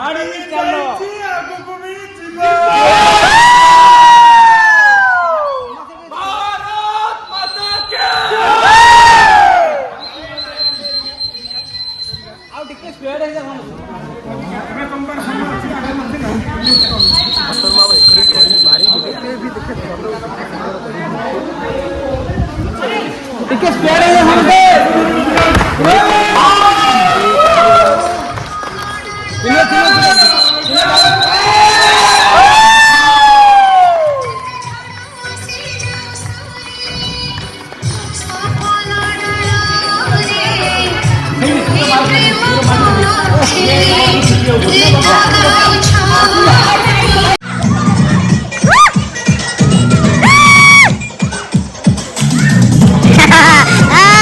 गाड़ी चलो आगुକୁ ବି ଯିବ भारत माता की ଆଉ ଟିକେ ସ୍ପିଡ୍ ହେଇଯାଉ ଆମେ ତମର ସମୟ ଅଛି ଆगे ମଧ୍ୟ ଟିକେ ସ୍ପିଡ୍ ହେଇଯାଉ Ah!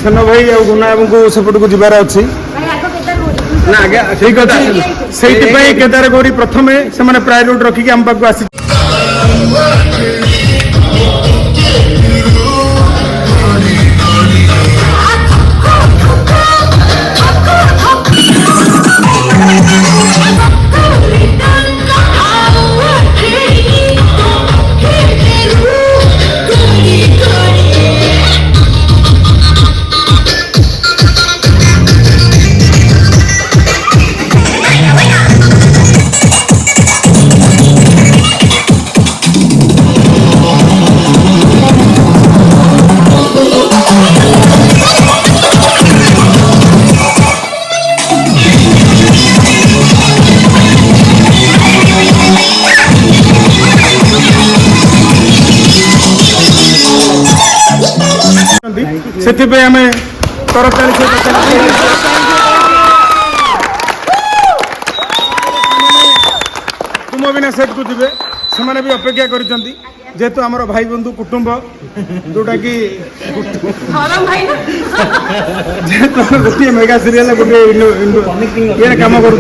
सेन भाई आ गुना को सेपट को जबार अच्छी ना आगे ठीक अच्छे से केदार गौरी प्रथम से प्रायोरिटी रखिक आम पाक आसी से आम तरकारी तुम बिना सेट को जी से भी अपेक्षा कर जेहेतु आम भाई बंधु कुटुंब जोटा कि जेहेतु गोटे मेगा सीरियल गोटे कम कर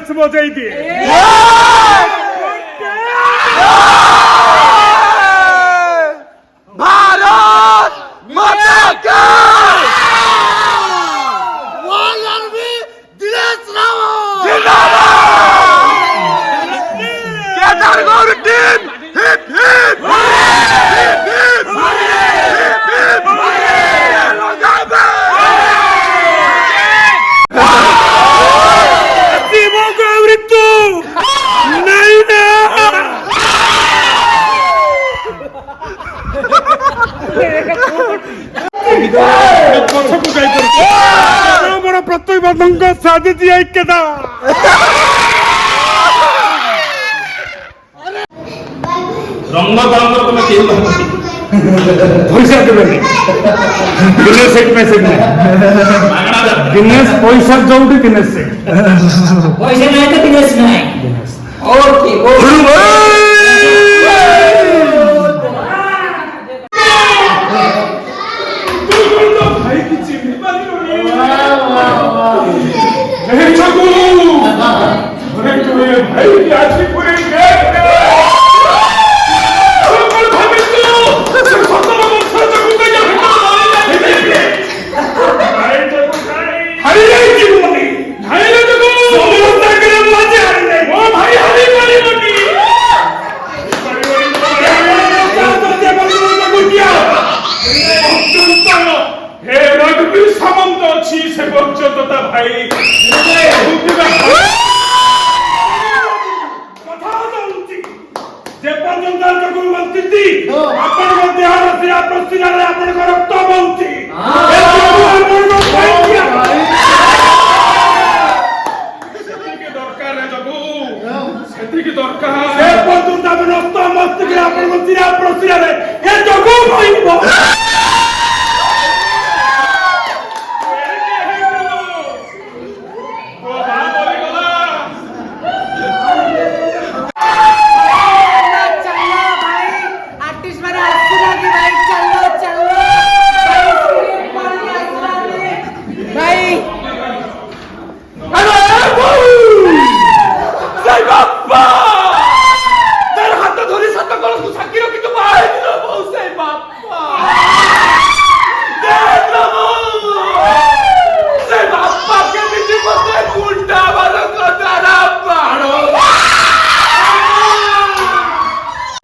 ବେଲ୍ସ ବଜାଇ ଦିଏ। भारत माता की दिनेश रावत जिंदाबाद Kedar Gaur team hip hip hip hip hip जीवों को मृत्यु नहीं ना ପଛକୁ ଯାଇପାରୁଛି ମୋର ପ୍ରତିବନ୍ଧଙ୍କ ସାଜିଛି ଐକ୍ୟତା ରଙ୍ଗ କଳଙ୍କର ତମେ କେହି ଭାବୁଛି ପଇସା ଦେବେନି ଦିନେଶ ସେଠି ମେସେଜ ନାହିଁ ଦିନେଶ ପଇସା ଯୋଉଠି ଦିନେଶ ସେଠି पैसे नहीं तो दिनेश नहीं और की ଭାଇ କିଛି ମିଳିପାରିବନି ଭାଇ ଆଜି ପୁରୀ সামন্ত ଅଛି ସେ ପର୍ଯ୍ୟନ୍ତ ତା ଭାଇ କଥା ଦଉଛି ଯେ ପର୍ଯ୍ୟନ୍ତ ଯୋଗ ବଞ୍ଚିଛି ଆପଣଙ୍କ ଦେହର ଶିରା ପ୍ରଶିରାରେ ଆପଣଙ୍କ ରକ୍ତ ବହୁଛି ସେତିକି ଦରକାର ଯୋଗୁ ସେତିକି ଦରକାର ସେ ପର୍ଯ୍ୟନ୍ତ ଆମେ ରକ୍ତ ମସ୍ତିଷ୍କରେ ଆପଣଙ୍କ ଶିରା ପ୍ରଶିରାରେ ଏ ଯୋଗ ବହିବ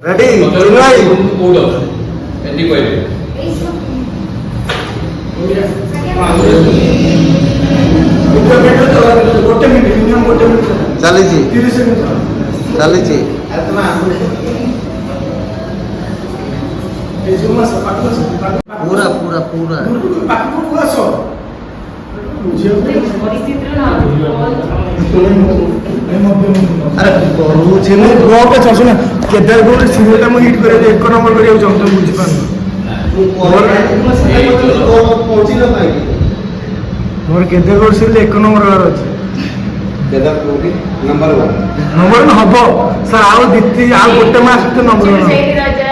रेडी भाई କୋଉଠି ଅଛ ଏଠି କହିବେ चलीची चलीची पूरा पूरा पूरा अरे करूचे मैं ब्लॉग पे चलसु ना केदार गौर सीरियल हम हिट करे एक नंबर करियो चाहतो बुझी पान मोर केदार गौर सीरियल एक नंबर वाला अछि केदार गौर नंबर 1 नंबर हबो सर आउ दित्ती आ गोटे मास तो नंबर 1